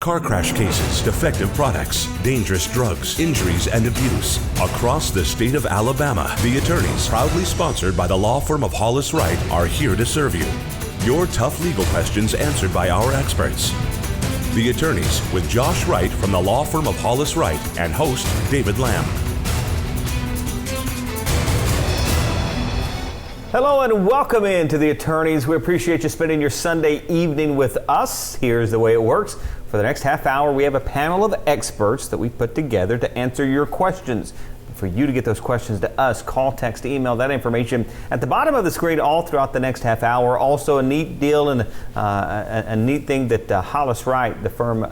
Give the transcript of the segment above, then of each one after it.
car crash cases, defective products, dangerous drugs, injuries, and abuse. Across the state of Alabama, the attorneys, proudly sponsored by the law firm of Hollis Wright, are here to serve you. Your tough legal questions answered by our experts. The attorneys with Josh Wright from the law firm of Hollis Wright and host David Lamb. Hello and welcome in to the attorneys. We appreciate you spending your Sunday evening with us. Here's the way it works. For the next half hour, we have a panel of experts that we put together to answer your questions. For you to get those questions to us, call, text, email that information at the bottom of the screen all throughout the next half hour. Also a neat deal and a neat thing that Hollis Wright, the firm,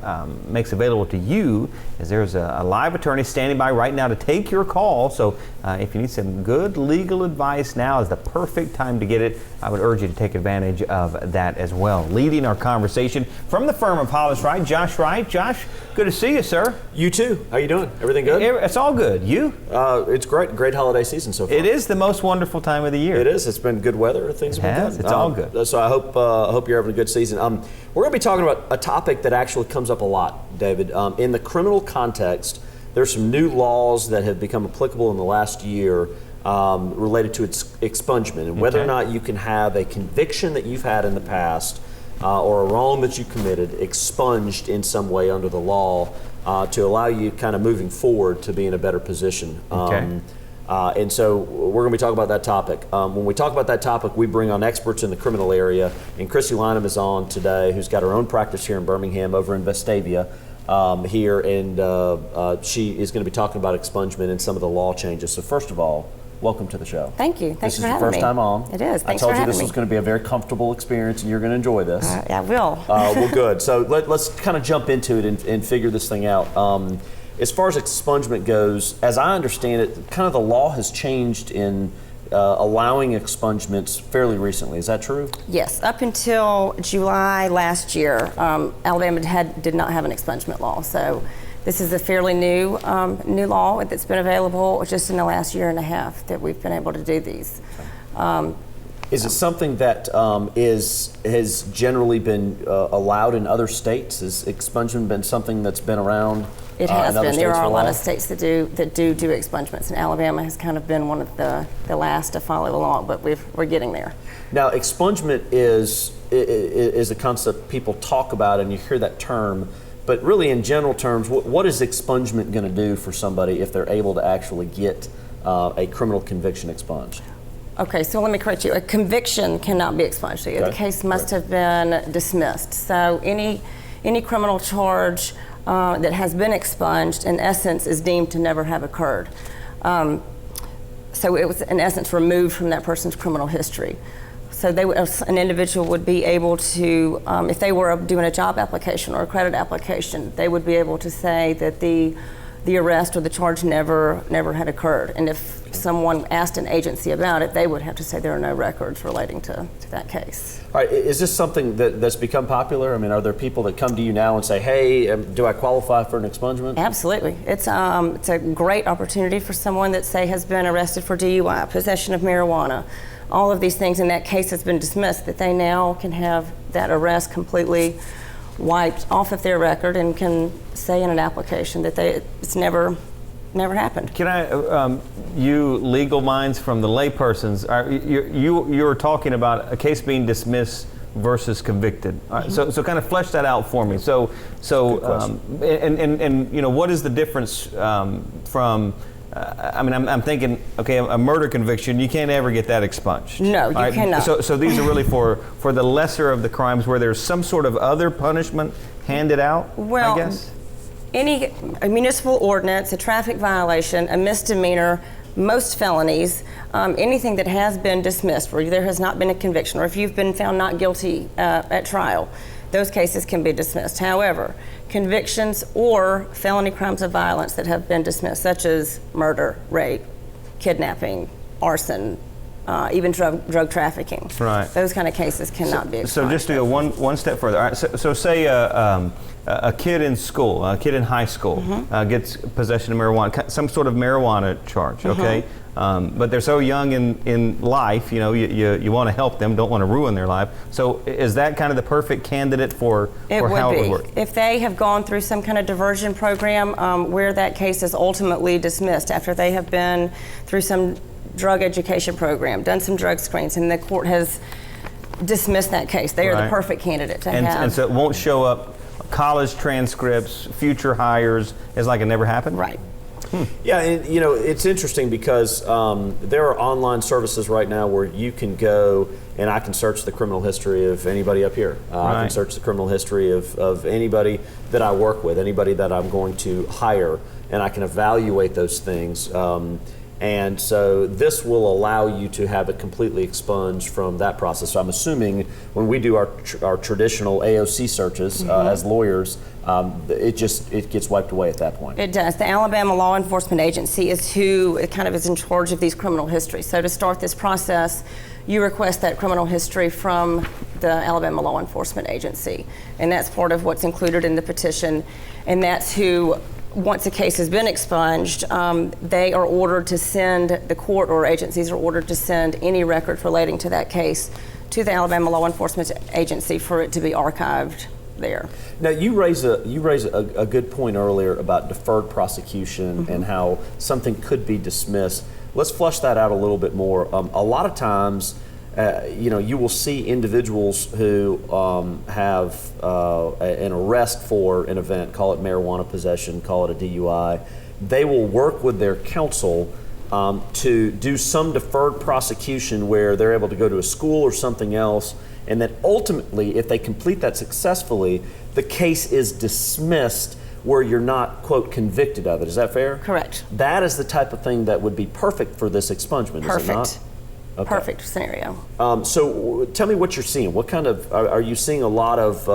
makes available to you is there's a live attorney standing by right now to take your call. So if you need some good legal advice, now is the perfect time to get it. I would urge you to take advantage of that as well. Leading our conversation from the firm of Hollis Wright, Josh Wright. Josh, good to see you, sir. You too. How you doing? Everything good? It's all good. You? It's great. Great holiday season so far. It is the most wonderful time of the year. It is. It's been good weather. Things have been good. It's all good. So I hope you're having a good season. We're going to be talking about a topic that actually comes up a lot, David. In the criminal context, there's some new laws that have become applicable in the last year related to expungement and whether or not you can have a conviction that you've had in the past or a wrong that you committed expunged in some way under the law to allow you kind of moving forward to be in a better position. Okay. And so we're going to be talking about that topic. When we talk about that topic, we bring on experts in the criminal area, and Christie Lynam is on today, who's got her own practice here in Birmingham over in Vestavia here, and she is going to be talking about expungement and some of the law changes. So first of all, welcome to the show. Thank you. Thanks for having me. This is your first time on. It is. Thanks I told for you this having was me. going to be a very comfortable experience, and you're going to enjoy this. I will. Well, good. So let's kind of jump into it and figure this thing out. As far as expungement goes, as I understand it, kind of the law has changed in allowing expungements fairly recently. Is that true? Yes. Up until July last year, Alabama did not have an expungement law. So this is a fairly new law that's been available just in the last year and a half that we've been able to do these. Is it something that has generally been allowed in other states? Has expungement been something that's been around? It has been. There are a lot of states states that do expungements, and Alabama has kind of been one of the last to follow along, but we're getting there. Now, expungement is a concept people talk about, and you hear that term, but really in general terms, what is expungement going to do for somebody if they're able to actually get a criminal conviction expunged? Okay, so let me correct you. A conviction cannot be expunged. Okay. The case must have been dismissed. So any criminal charge that has been expunged, in essence, is deemed to never have occurred. So it was, in essence, removed from that person's criminal history. So an individual would be able to, if they were doing a job application or a credit application, they would be able to say that the arrest or the charge never had occurred. And if someone asked an agency about it, they would have to say there are no records relating to that case. All right, is this something that's become popular? I mean, are there people that come to you now and say, hey, do I qualify for an expungement? Absolutely. It's a great opportunity for someone that, say, has been arrested for DUI, possession of marijuana, all of these things, and that case has been dismissed, that they now can have that arrest completely wiped off of their record and can say in an application that it's never happened. Can I, you legal minds from the laypersons, you're talking about a case being dismissed versus convicted. So kind of flesh that out for me. So and you know, what is the difference from? I'm thinking, okay, a murder conviction, you can't ever get that expunged. No, you cannot. So these are really for the lesser of the crimes where there's some sort of other punishment handed out, well, I guess? A municipal ordinance, a traffic violation, a misdemeanor, most felonies, anything that has been dismissed, where there has not been a conviction, or if you've been found not guilty at trial, those cases can be dismissed. However, convictions or felony crimes of violence that have been dismissed, such as murder, rape, kidnapping, arson, even drug trafficking. Right. Those kind of cases cannot be expunged. So just to go one step further. All right, so say a kid in school, a kid in high school gets possession of marijuana, some sort of marijuana charge, okay? But they're so young in life, you want to help them, don't want to ruin their life. So is that kind of the perfect candidate for how it would work? If they have gone through some kind of diversion program where that case is ultimately dismissed after they have been through some drug education program, done some drug screens, and the court has dismissed that case, they are the perfect candidate to have. And so it won't show up college transcripts, future hires, it's like it never happened? Right. Yeah, and it's interesting because there are online services right now where you can go and I can search the criminal history of anybody up here. I can search the criminal history of anybody that I work with, anybody that I'm going to hire, and I can evaluate those things. And so this will allow you to have it completely expunged from that process. So I'm assuming when we do our traditional AOC searches as lawyers, it gets wiped away at that point. It does. The Alabama Law Enforcement Agency is who kind of is in charge of these criminal histories. So to start this process, you request that criminal history from the Alabama Law Enforcement Agency. And that's part of what's included in the petition. And that's who, once a case has been expunged, they are ordered to send, the court or agencies are ordered to send any record relating to that case to the Alabama Law Enforcement Agency for it to be archived there. Now you raise a good point earlier about deferred prosecution and how something could be dismissed. Let's flush that out a little bit more. A lot of times, you will see individuals who have an arrest for an event, call it marijuana possession, call it a DUI. They will work with their counsel to do some deferred prosecution where they're able to go to a school or something else, and then ultimately, if they complete that successfully, the case is dismissed where you're not, quote, convicted of it. Is that fair? Correct. That is the type of thing that would be perfect for this expungement, is it not? Okay. Perfect scenario. So tell me what you're seeing. What kind of, are you seeing a lot of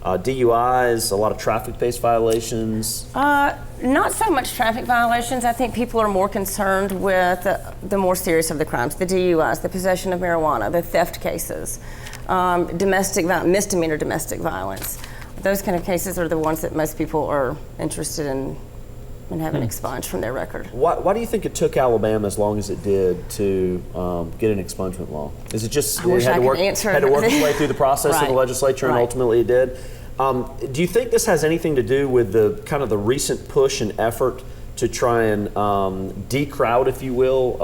DUIs, a lot of traffic-based violations? Not so much traffic violations. I think people are more concerned with the more serious of the crimes, the DUIs, the possession of marijuana, the theft cases, misdemeanor domestic violence. Those kind of cases are the ones that most people are interested in having expunged from their record. Why do you think it took Alabama as long as it did to get an expungement law? Is it just it had to work its way through the process of the legislature and ultimately it did? Do you think this has anything to do with the kind of the recent push and effort to try and decrowd, if you will,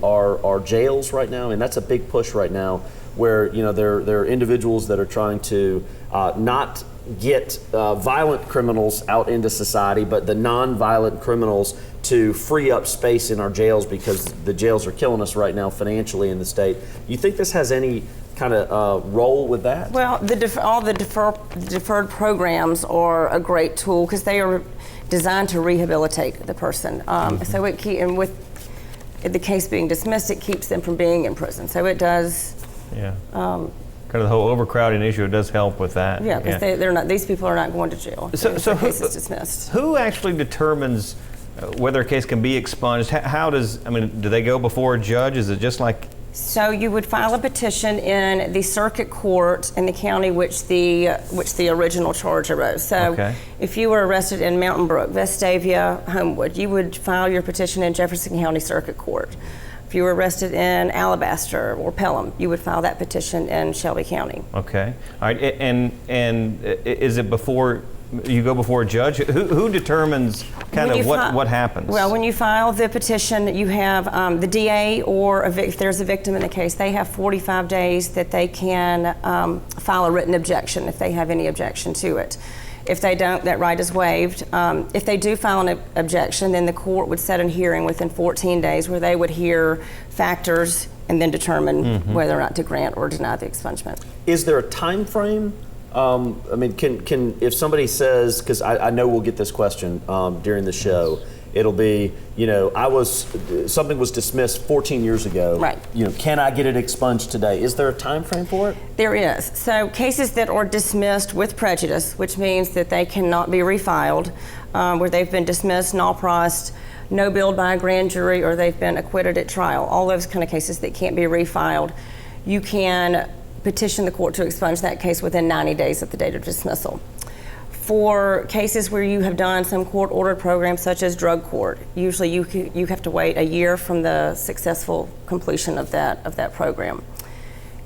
our jails right now? And that's a big push right now, where there are individuals that are trying to not get violent criminals out into society, but the non-violent criminals to free up space in our jails because the jails are killing us right now financially in the state. You think this has any kind of role with that? Well, all the deferred programs are a great tool because they are designed to rehabilitate the person. So and with the case being dismissed, it keeps them from being in prison. So it does. Yeah. Kind of the whole overcrowding issue, it does help with that. Yeah, because they're not. These people are not going to jail. So the case is dismissed. Who actually determines whether a case can be expunged? Do they go before a judge? Is it just like? So you would file a petition in the circuit court in the county which the original charge arose. So if you were arrested in Mountain Brook, Vestavia, Homewood, you would file your petition in Jefferson County Circuit Court. If you were arrested in Alabaster or Pelham, you would file that petition in Shelby County. Okay. All right. And is it before you go before a judge? Who determines kind of what happens? Well, when you file the petition, you have the DA or if there's a victim in the case, they have 45 days that they can file a written objection if they have any objection to it. If they don't, that right is waived. If they do file an objection, then the court would set a hearing within 14 days where they would hear factors and then determine whether or not to grant or deny the expungement. Is there a time frame? Can if somebody says, because I know we'll get this question during the show, It'll be, something was dismissed 14 years ago. Right. Can I get it expunged today? Is there a time frame for it? There is. So cases that are dismissed with prejudice, which means that they cannot be refiled, where they've been dismissed, non-prossed, no billed by a grand jury, or they've been acquitted at trial, all those kind of cases that can't be refiled, you can petition the court to expunge that case within 90 days of the date of dismissal. For cases where you have done some court-ordered programs such as drug court, usually you have to wait a year from the successful completion of that program.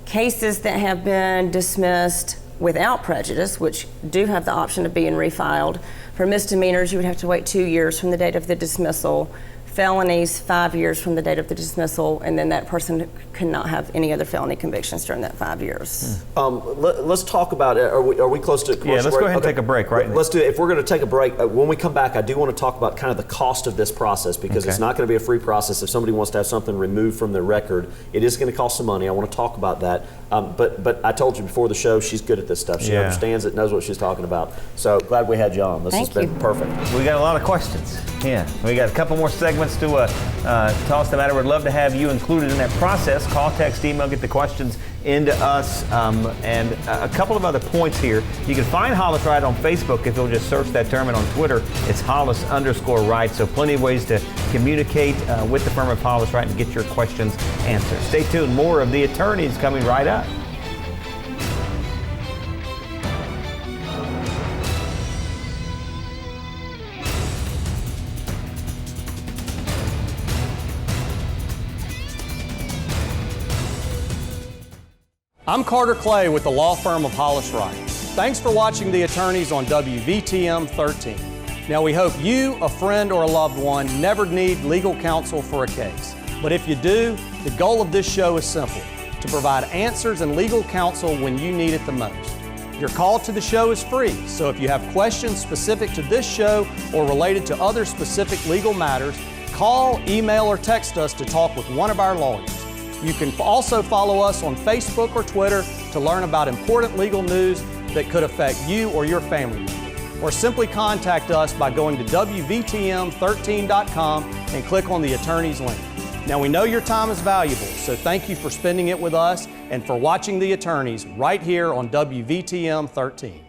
Cases that have been dismissed without prejudice, which do have the option of being refiled, for misdemeanors you would have to wait 2 years from the date of the dismissal. Felonies, 5 years from the date of the dismissal, and then that person cannot have any other felony convictions during that 5 years. Let's talk about it. Are we close to commercial Yeah, let's go ahead and take a break, right? Let's do it. If we're going to take a break, when we come back, I do want to talk about kind of the cost of this process, because it's not going to be a free process. If somebody wants to have something removed from their record, it is going to cost some money. I want to talk about that. But I told you before the show, she's good at this stuff. She understands it, knows what she's talking about. So glad we had you on. This has been perfect. We got a lot of questions. Yeah, we got a couple more segments to toss them out. We'd love to have you included in that process. Call, text, email, get the questions into us. And a couple of other points here. You can find Hollis Wright on Facebook if you'll just search that term, and on Twitter it's Hollis_Wright. So plenty of ways to communicate with the firm of Hollis Wright and get your questions answered. Stay tuned. More of The Attorneys coming right up. I'm Carter Clay with the law firm of Hollis Wright. Thanks for watching The Attorneys on WVTM 13. Now, we hope you, a friend, or a loved one never need legal counsel for a case. But if you do, the goal of this show is simple: to provide answers and legal counsel when you need it the most. Your call to the show is free, so if you have questions specific to this show or related to other specific legal matters, call, email, or text us to talk with one of our lawyers. You can also follow us on Facebook or Twitter to learn about important legal news that could affect you or your family member. Or simply contact us by going to WVTM13.com and click on the Attorneys link. Now, we know your time is valuable, so thank you for spending it with us and for watching The Attorneys right here on WVTM 13.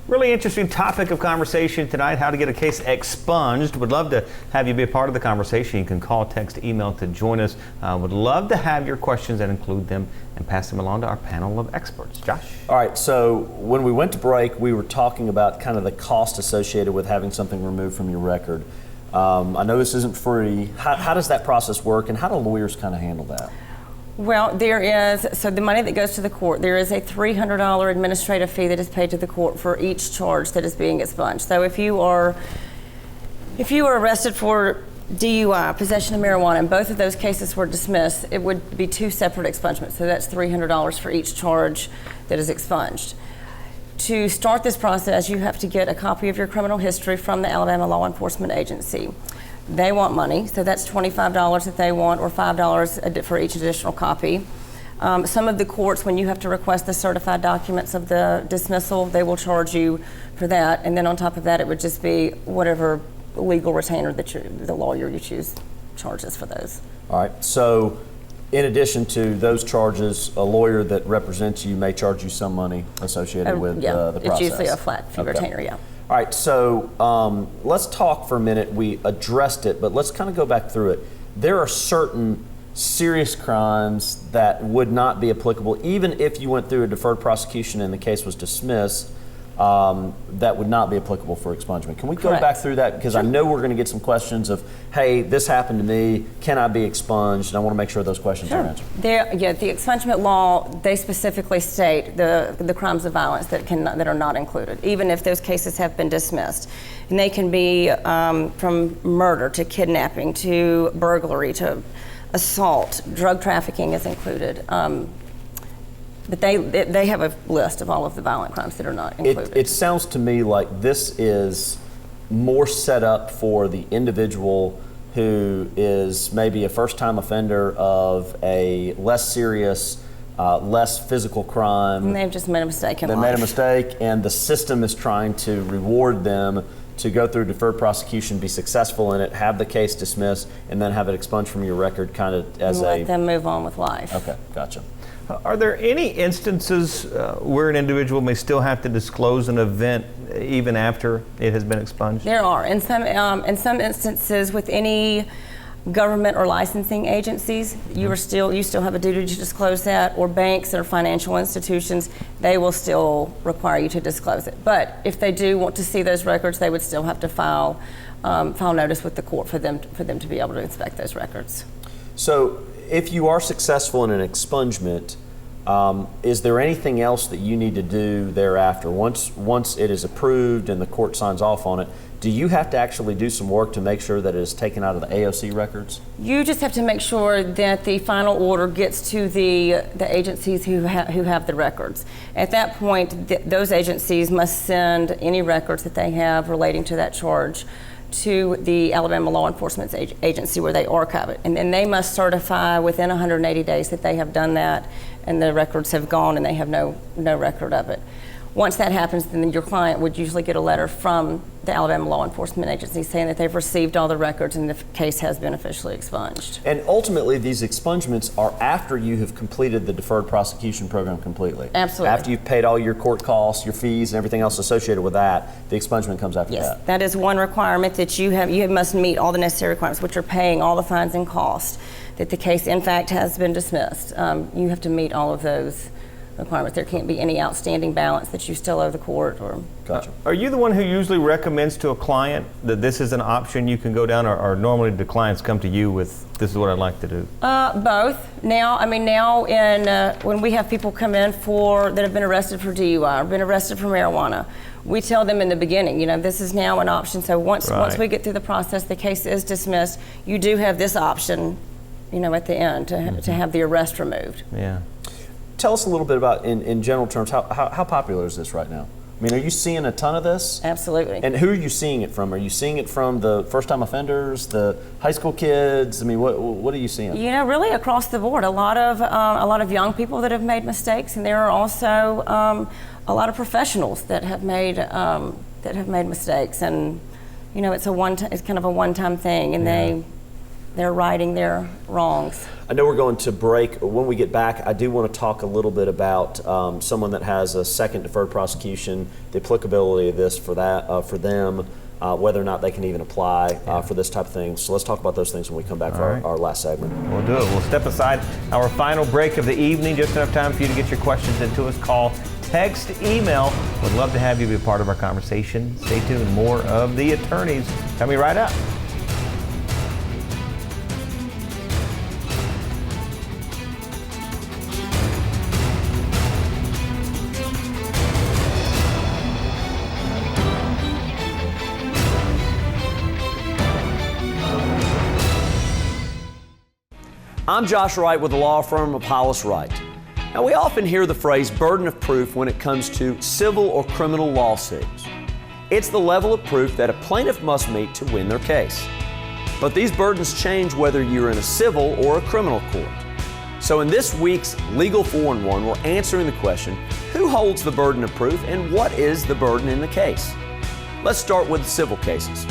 Really interesting topic of conversation tonight, how to get a case expunged. Would love to have you be a part of the conversation. You can call, text, email to join us. Would love to have your questions and include them and pass them along to our panel of experts. Josh? All right, so when we went to break, we were talking about kind of the cost associated with having something removed from your record. I know this isn't free. How does that process work, and how do lawyers kind of handle that? Well, so the money that goes to the court, there is a $300 administrative fee that is paid to the court for each charge that is being expunged. So if you are arrested for DUI, possession of marijuana, and both of those cases were dismissed, it would be two separate expungements. So that's $300 for each charge that is expunged. To start this process, you have to get a copy of your criminal history from the Alabama Law Enforcement Agency. They want money, so that's $25 that they want, or $5 for each additional copy. Some of the courts, when you have to request the certified documents of the dismissal, they will charge you for that. And then on top of that, it would just be whatever legal retainer that the lawyer you choose charges for those. All right, so in addition to those charges, a lawyer that represents you may charge you some money associated with the process. It's usually a flat fee retainer, yeah. All right, so let's talk for a minute. We addressed it, but let's kind of go back through it. There are certain serious crimes that would not be applicable, even if you went through a deferred prosecution and the case was dismissed, that would not be applicable for expungement. Can we go back through that? Because I know we're going to get some questions of, hey, this happened to me, can I be expunged? And I want to make sure those questions are answered. The expungement law, they specifically state the crimes of violence that are not included, even if those cases have been dismissed. And they can be from murder to kidnapping to burglary to assault, drug trafficking is included. But they have a list of all of the violent crimes that are not included. It sounds to me like this is more set up for the individual who is maybe a first-time offender of a less serious, less physical crime. And they've just made a mistake in life. They made a mistake, and the system is trying to reward them to go through deferred prosecution, be successful in it, have the case dismissed, and then have it expunged from your record kind of as let them move on with life. Okay, gotcha. Are there any instances where an individual may still have to disclose an event even after it has been expunged? There are. In some instances, with any government or licensing agencies, you still have a duty to disclose that, or banks or financial institutions, they will still require you to disclose it. But if they do want to see those records, they would still have to file notice with the court for them to be able to inspect those records. So, if you are successful in an expungement, is there anything else that you need to do thereafter? Once it is approved and the court signs off on it, do you have to actually do some work to make sure that it is taken out of the AOC records? You just have to make sure that the final order gets to the agencies who have the records. At that point, those agencies must send any records that they have relating to that charge to the Alabama Law Enforcement Agency, where they archive it. And then they must certify within 180 days that they have done that and the records have gone and they have no record of it. Once that happens, then your client would usually get a letter from the Alabama Law Enforcement Agency saying that they've received all the records and the case has been officially expunged. And ultimately, these expungements are after you have completed the deferred prosecution program completely. Absolutely. After you've paid all your court costs, your fees, and everything else associated with that, the expungement comes after that. Yes, that is one requirement that you must meet all the necessary requirements, which are paying all the fines and costs, that the case, in fact, has been dismissed. You have to meet all of those requirements. There can't be any outstanding balance that you still owe the court. Gotcha. Are you the one who usually recommends to a client that this is an option you can go down, or normally do clients come to you with, this is what I'd like to do? Both. Now when we have people come in that have been arrested for DUI or been arrested for marijuana, we tell them in the beginning, this is now an option. So once we get through the process, the case is dismissed, you do have this option, at the end to have the arrest removed. Yeah. Tell us a little bit about, in general terms, how popular is this right now? I mean, are you seeing a ton of this? Absolutely. And who are you seeing it from? Are you seeing it from the first-time offenders, the high school kids? I mean, what are you seeing? Really across the board. A lot of young people that have made mistakes, and there are also a lot of professionals that have made mistakes. And it's kind of a one-time thing, and they're righting their wrongs. I know we're going to break. When we get back, I do want to talk a little bit about someone that has a second deferred prosecution, the applicability of this for them, whether or not they can even apply for this type of thing. So let's talk about those things when we come back for our last segment. We'll do it. We'll step aside our final break of the evening. Just enough time for you to get your questions into us. Call, text, email. We'd love to have you be a part of our conversation. Stay tuned. More of The Attorneys coming right up. I'm Josh Wright with the law firm of Hollis Wright. Now, we often hear the phrase burden of proof when it comes to civil or criminal lawsuits. It's the level of proof that a plaintiff must meet to win their case. But these burdens change whether you're in a civil or a criminal court. So in this week's Legal 4-in-1, we're answering the question, who holds the burden of proof and what is the burden in the case? Let's start with civil cases.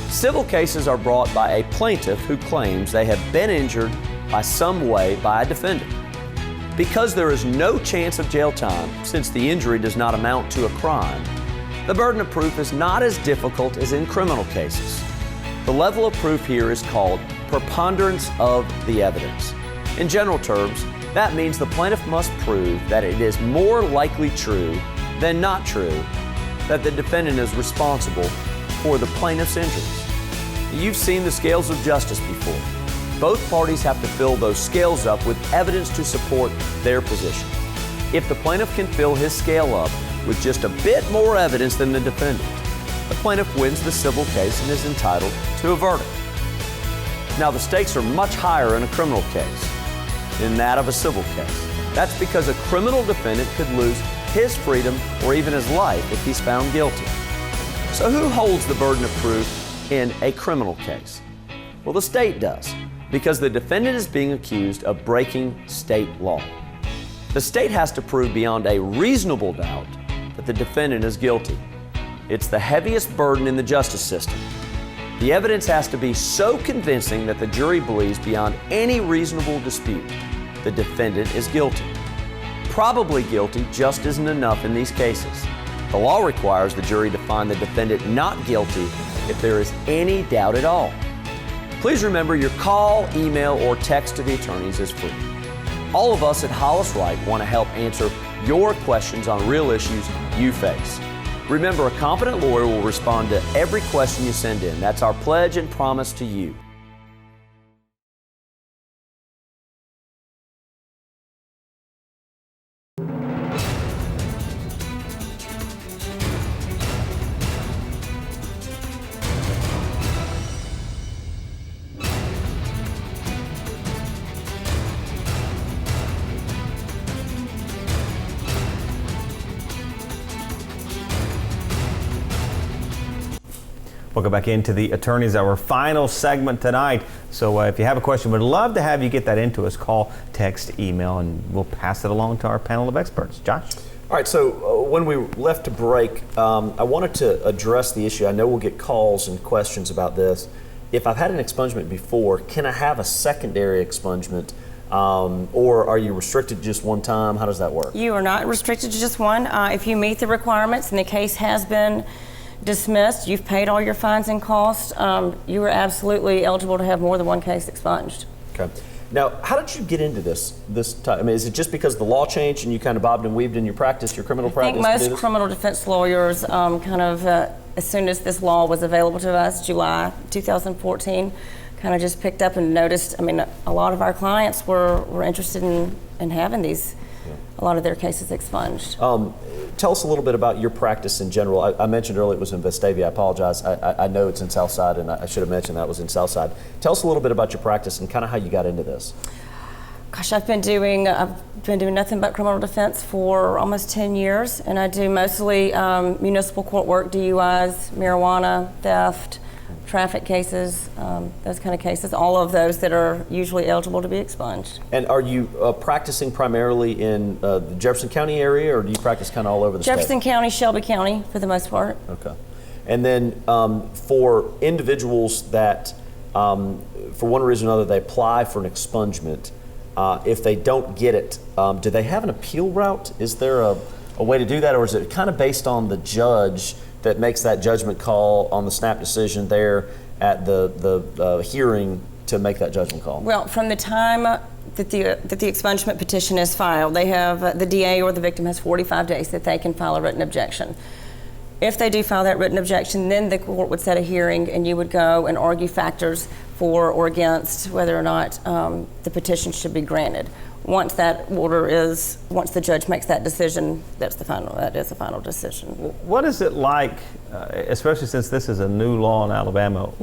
Civil cases are brought by a plaintiff who claims they have been injured by some way by a defendant. Because there is no chance of jail time, since the injury does not amount to a crime, the burden of proof is not as difficult as in criminal cases. The level of proof here is called preponderance of the evidence. In general terms, that means the plaintiff must prove that it is more likely true than not true that the defendant is responsible for the plaintiff's injuries. You've seen the scales of justice before. Both parties have to fill those scales up with evidence to support their position. If the plaintiff can fill his scale up with just a bit more evidence than the defendant, the plaintiff wins the civil case and is entitled to a verdict. Now, the stakes are much higher in a criminal case than that of a civil case. That's because a criminal defendant could lose his freedom or even his life if he's found guilty. So who holds the burden of proof in a criminal case? Well, the state does, because the defendant is being accused of breaking state law. The state has to prove beyond a reasonable doubt that the defendant is guilty. It's the heaviest burden in the justice system. The evidence has to be so convincing that the jury believes beyond any reasonable dispute the defendant is guilty. Probably guilty just isn't enough in these cases. The law requires the jury to find the defendant not guilty if there is any doubt at all. Please remember, your call, email, or text to the attorneys is free. All of us at Hollis Wright want to help answer your questions on real issues you face. Remember, a competent lawyer will respond to every question you send in. That's our pledge and promise to you. Welcome back into the Attorneys, our final segment tonight. So if you have a question, we'd love to have you get that into us. Call, text, email, and we'll pass it along to our panel of experts. Josh? All right, so when we left to break, I wanted to address the issue. I know we'll get calls and questions about this. If I've had an expungement before, can I have a secondary expungement? Or are you restricted to just one time? How does that work? You are not restricted to just one. If you meet the requirements and the case has been dismissed, you've paid all your fines and costs, you are absolutely eligible to have more than one case expunged. Okay. Now, how did you get into this time? I mean, is it just because the law changed and you kind of bobbed and weaved in your practice, your criminal practice? I think most criminal defense lawyers as soon as this law was available to us, July 2014, kind of just picked up and noticed. I mean, a lot of our clients were interested in having a lot of their cases expunged. Tell us a little bit about your practice in general. I mentioned earlier it was in Vestavia. I apologize. I know it's in Southside, and I should have mentioned that was in Southside. Tell us a little bit about your practice and kind of how you got into this. Gosh, I've been doing nothing but criminal defense for almost 10 years, and I do mostly municipal court work, DUIs, marijuana, theft, traffic cases, those kind of cases, all of those that are usually eligible to be expunged. And are you practicing primarily in the Jefferson County area, or do you practice kind of all over the state? Jefferson County, Shelby County, for the most part. Okay. And then for individuals that, for one reason or another, they apply for an expungement, if they don't get it, do they have an appeal route? Is there a way to do that, or is it kind of based on the judge that makes that judgment call on the snap decision there at the hearing to make that judgment call? Well, from the time that the expungement petition is filed, they have the DA or the victim has 45 days that they can file a written objection. If they do file that written objection, then the court would set a hearing and you would go and argue factors for or against whether or not the petition should be granted. Once the judge makes that decision, that is the final decision. What is it like, especially since this is a new law in Alabama,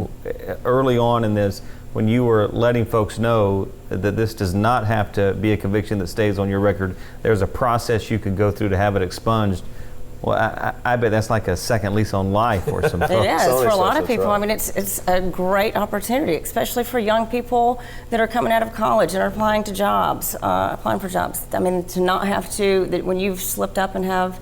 early on in this, when you were letting folks know that this does not have to be a conviction that stays on your record, there's a process you could go through to have it expunged? Well, I bet that's like a second lease on life or some folks. It is for a lot of people. Right. I mean, it's a great opportunity, especially for young people that are coming out of college and are applying for jobs. I mean, to not have to, that when you've slipped up and have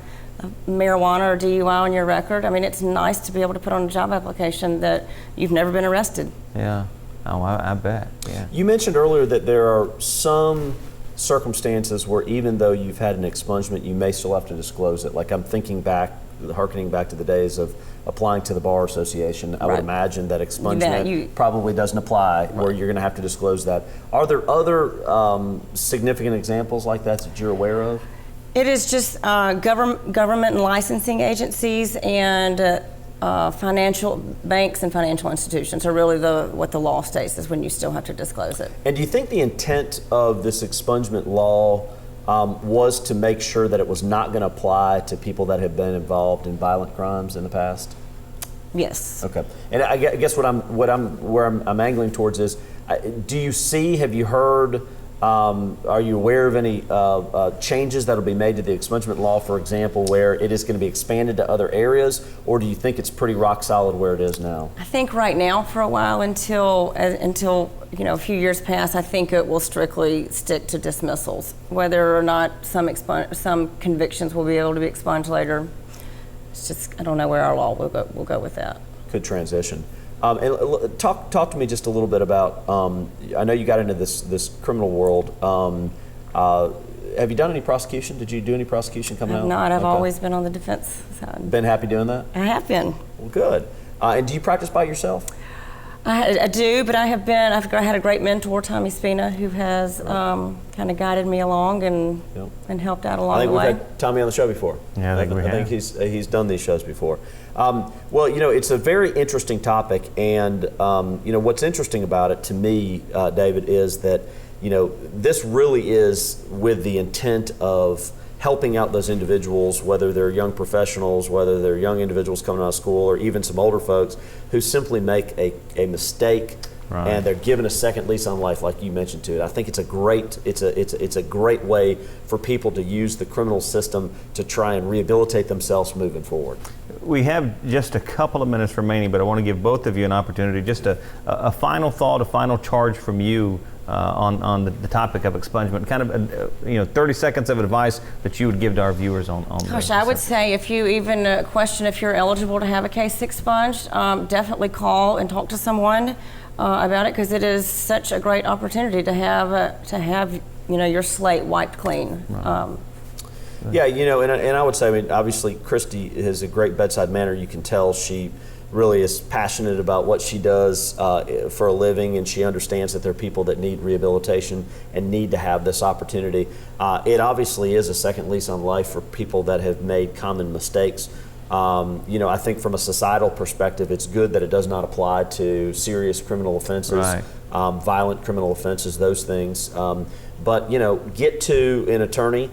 marijuana or DUI on your record, I mean, it's nice to be able to put on a job application that you've never been arrested. Yeah. Oh, I bet. Yeah. You mentioned earlier that there are some circumstances where even though you've had an expungement, you may still have to disclose it. Like I'm harkening back to the days of applying to the Bar Association. I would imagine that expungement probably doesn't apply, where you're going to have to disclose that. Are there other significant examples like that you're aware of? It is just government and licensing agencies and financial banks and financial institutions are really what the law states is when you still have to disclose it. And do you think the intent of this expungement law was to make sure that it was not going to apply to people that have been involved in violent crimes in the past? Yes. Okay. And I guess where I'm angling towards is, do you see? Have you heard? Are you aware of any changes that will be made to the expungement law, for example, where it is going to be expanded to other areas, or do you think it's pretty rock solid where it is now? I think right now, for a while, until a few years pass, I think it will strictly stick to dismissals. Whether or not some convictions will be able to be expunged later, it's just, I don't know where our law will go with that. Good transition. And talk to me just a little bit about. I know you got into this criminal world. Have you done any prosecution? Did you do any prosecution coming out? Not. I've Okay. always been on the defense side. Been happy doing that? I have been. Well, good. And do you practice by yourself? I do, but I've had a great mentor, Tommy Spina, who has kind of guided me along and helped out along the way. I think we've had Tommy on the show before. Yeah, I think he's done these shows before. Well, it's a very interesting topic, and what's interesting about it to me, David, is that this really is with the intent of helping out those individuals, whether they're young professionals, whether they're young individuals coming out of school, or even some older folks who simply make a mistake, right, and they're given a second lease on life, like you mentioned too. I think it's a great way for people to use the criminal system to try and rehabilitate themselves moving forward. We have just a couple of minutes remaining, but I want to give both of you an opportunity, just a final thought, a final charge from you on the topic of expungement, kind of 30 seconds of advice that you would give to our viewers on Gosh, I would say if you even question if you're eligible to have a case expunged, definitely call and talk to someone about it, because it is such a great opportunity to have your slate wiped clean. Right. Yeah, and I would say, obviously Christie has a great bedside manner. You can tell she really is passionate about what she does for a living, and she understands that there are people that need rehabilitation and need to have this opportunity. It obviously is a second lease on life for people that have made common mistakes. I think from a societal perspective, it's good that it does not apply to serious criminal offenses, right, violent criminal offenses, those things. But get to an attorney,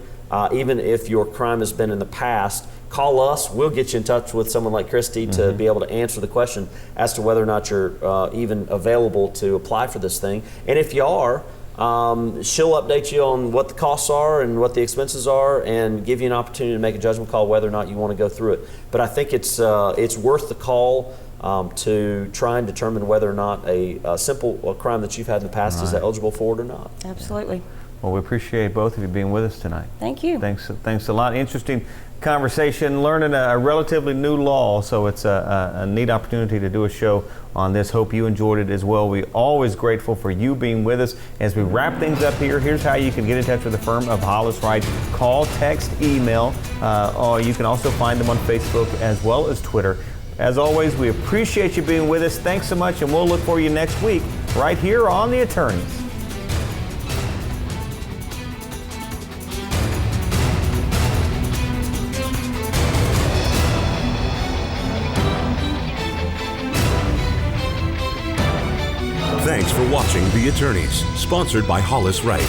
even if your crime has been in the past. Call us. We'll get you in touch with someone like Christie to be able to answer the question as to whether or not you're even available to apply for this thing. And if you are, she'll update you on what the costs are and what the expenses are, and give you an opportunity to make a judgment call whether or not you want to go through it. But I think it's worth the call to try and determine whether or not a simple crime that you've had in the past is eligible for it or not. Absolutely. Well, we appreciate both of you being with us tonight. Thank you. Thanks a lot. Interesting conversation, learning a relatively new law, so it's a neat opportunity to do a show on this. Hope you enjoyed it as well. We're always grateful for you being with us. As we wrap things up here, here's how you can get in touch with the firm of Hollis Wright. Call, text, email, or you can also find them on Facebook as well as Twitter. As always, we appreciate you being with us. Thanks so much, and we'll look for you next week right here on The Attorneys. Thanks for watching The Attorneys, sponsored by Hollis Wright.